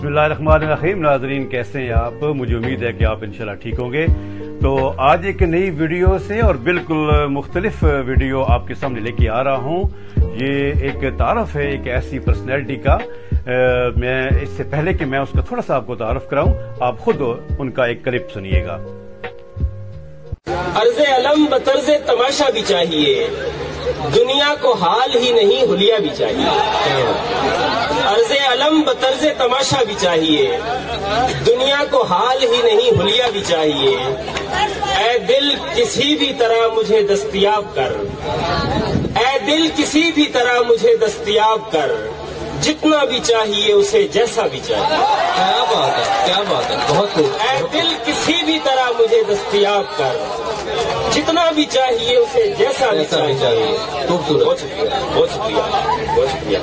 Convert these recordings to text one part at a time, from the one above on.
बिस्मिल्लाहिर्रहमानिर्रहीम। नाज़रीन कैसे हैं आप? मुझे उम्मीद है कि आप इंशाल्लाह ठीक होंगे। तो आज एक नई वीडियो से और बिल्कुल मुख्तलिफ वीडियो आपके सामने लेके आ रहा हूँ। ये एक तारफ़ है एक ऐसी पर्सनैलिटी का। मैं इससे पहले कि मैं उसका थोड़ा सा आपको तारफ़ कराऊँ, आप खुद उनका एक क्लिप सुनिएगा। अर्ज़े अलम बतर्ज़े तमाशा भी चाहिए, दुनिया को हाल ही नहीं हुलिया भी चाहिए। अर्ज़े अलम बतर्ज़े तमाशा भी चाहिए, दुनिया को हाल ही नहीं हुलिया भी चाहिए। ऐ दिल किसी भी तरह मुझे दस्तयाब कर, ऐ दिल किसी भी तरह मुझे दस्तयाब कर, जितना भी चाहिए उसे जैसा भी चाहिए। क्या बात है, क्या बात है, बहुत खूब। ऐ दिल किसी भी तरह मुझे दस्तयाब कर, जितना भी चाहिए उसे जैसा भी चाहिए। खूबसूरत, बहुत शुक्रिया, बहुत शुक्रिया, बहुत शुक्रिया।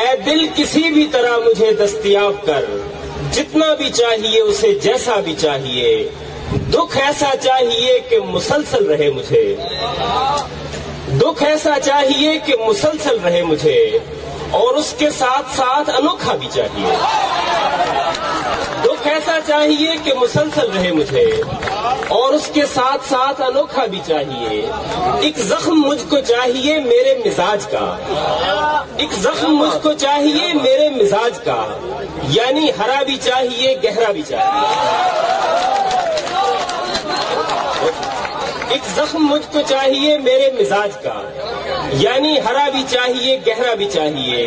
ऐ दिल किसी भी तरह मुझे दस्तयाब कर, जितना भी चाहिए उसे जैसा भी चाहिए। दुख ऐसा चाहिए कि मुसलसल रहे मुझे, दुख ऐसा चाहिए कि मुसलसल रहे मुझे, और उसके साथ साथ अनोखा भी चाहिए। दुख ऐसा चाहिए कि मुसलसल रहे मुझे, और उसके साथ साथ अनोखा भी चाहिए। एक जख्म मुझको चाहिए मेरे मिजाज का, एक जख्म मुझको चाहिए मेरे मिजाज का, यानी हरा भी चाहिए गहरा भी चाहिए। एक जख्म मुझको चाहिए मेरे मिजाज का, यानी हरा भी चाहिए गहरा भी चाहिए।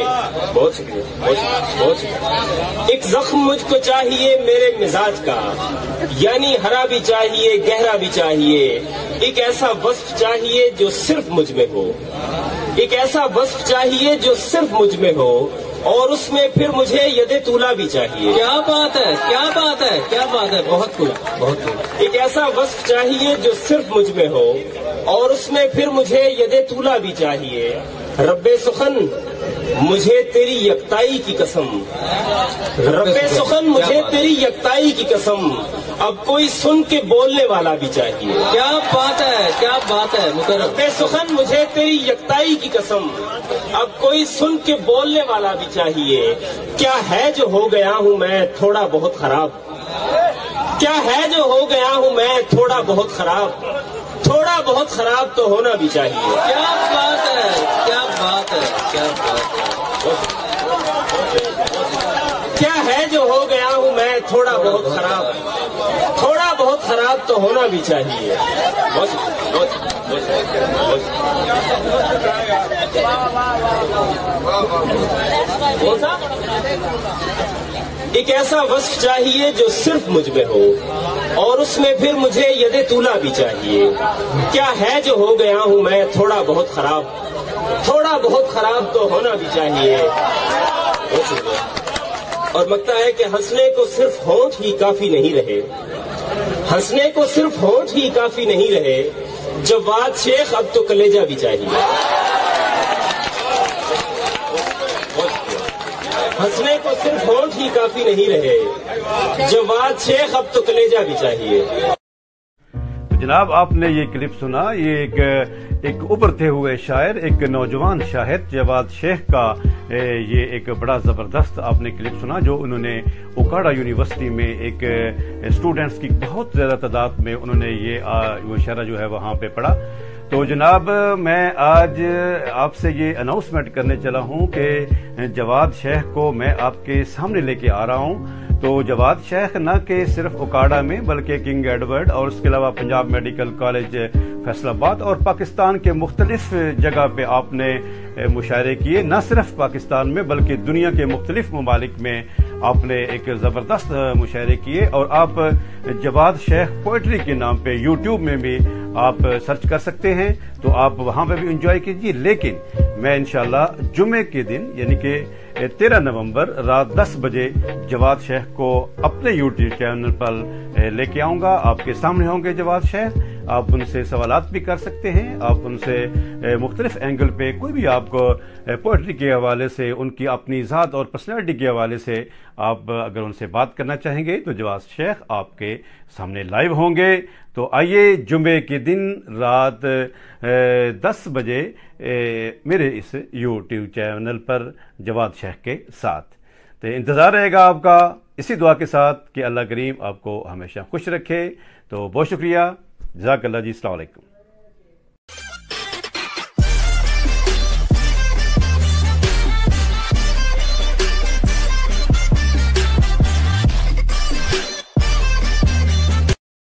बहुत शुक्रिया, बहुत शुक्रिया। एक जख्म मुझको चाहिए मेरे मिजाज का, यानी हरा भी चाहिए गहरा भी चाहिए। एक ऐसा वस्फ चाहिए जो सिर्फ मुझ में हो, एक ऐसा वस्फ चाहिए जो सिर्फ मुझ में हो, और उसमें फिर मुझे यदे तूला भी चाहिए। क्या बात है, क्या बात है, क्या बात है, बहुत खूब, बहुत खूब। एक ऐसा वस्फ चाहिए जो सिर्फ मुझ में हो, और उसमें फिर मुझे यदे तूला भी चाहिए। रब्बे सुखन मुझे तेरी यकताई की कसम, रब्बे सुखन मुझे तेरी यकताई की कसम, अब कोई सुन के बोलने वाला भी चाहिए। क्या बात है, क्या बात है मुकर्रम। रब्बे सुखन मुझे तेरी यकताई की कसम, अब कोई सुन के बोलने वाला भी चाहिए। क्या है जो हो गया हूँ मैं थोड़ा बहुत खराब, क्या है जो हो गया हूँ मैं थोड़ा बहुत खराब, थोड़ा बहुत खराब तो होना भी चाहिए। क्या बात है, क्या बात है, क्या बात है। क्या है जो हो गया हूँ मैं थोड़ा बहुत खराब, थोड़ा बहुत खराब तो होना भी चाहिए। एक ऐसा वस्फ चाहिए जो सिर्फ मुझ में हो, और उसमें फिर मुझे यदे तूला भी चाहिए। क्या है जो हो गया हूँ मैं थोड़ा बहुत खराब, थोड़ा बहुत खराब तो होना भी चाहिए। और लगता है कि हंसने को सिर्फ होंठ ही काफी नहीं रहे, हंसने को सिर्फ होंठ ही काफी नहीं रहे, जवाद शेख अब तो कलेजा भी चाहिए। हंसने को सिर्फ होंठ ही काफी नहीं रहे, जवाद शेख अब तो कलेजा भी चाहिए। जनाब आपने ये क्लिप सुना, ये एक उभरते हुए शायर, एक नौजवान शाहिद जवाद शेख का ये एक बड़ा ज़बरदस्त आपने क्लिप सुना, जो उन्होंने ओकाड़ा यूनिवर्सिटी में एक स्टूडेंट्स की बहुत ज़्यादा तादाद में उन्होंने ये वो शायरा जो है वहाँ पे पढ़ा। तो जनाब मैं आज आपसे ये अनाउंसमेंट करने चला हूँ कि जवाद शेख को मैं आपके सामने लेके आ रहा हूँ। तो जवाद शेख न कि सिर्फ ओकाड़ा में बल्कि किंग एडवर्ड और उसके अलावा पंजाब मेडिकल कॉलेज फैसलाबाद और पाकिस्तान के मुख्तलिफ जगह पे आपने मुशायरे किए। न सिर्फ पाकिस्तान में बल्कि दुनिया के मुख्तलिफ ममालिक में आपने एक ज़बरदस्त मुशायरे किए। और आप जवाद शेख पोइट्री के नाम पे यूट्यूब में भी आप सर्च कर सकते हैं, तो आप वहां पे भी एंजॉय कीजिए। लेकिन मैं इंशाल्लाह जुमे के दिन यानी कि 13 नवंबर रात 10 बजे जवाद शेख को अपने यूट्यूब चैनल पर लेके आऊंगा। आपके सामने होंगे जवाद शेख, आप उनसे सवालात भी कर सकते हैं, आप उनसे मुख्तलिफ एंगल पे कोई भी आपको पोइट्री के हवाले से, उनकी अपनी ज़ात और पर्सनैलिटी के हवाले से आप अगर उनसे बात करना चाहेंगे तो जवाद शेख आपके सामने लाइव होंगे। तो आइए जुमे के दिन रात 10 बजे मेरे इस यूट्यूब चैनल पर जवाद शेख के साथ। تو انتظار رہے گا آپ کا اسی دعا کے ساتھ کہ اللہ کریم آپ کو ہمیشہ خوش رکھے. تو بہت شکریہ. جزاک اللہ جی. السلام علیکم.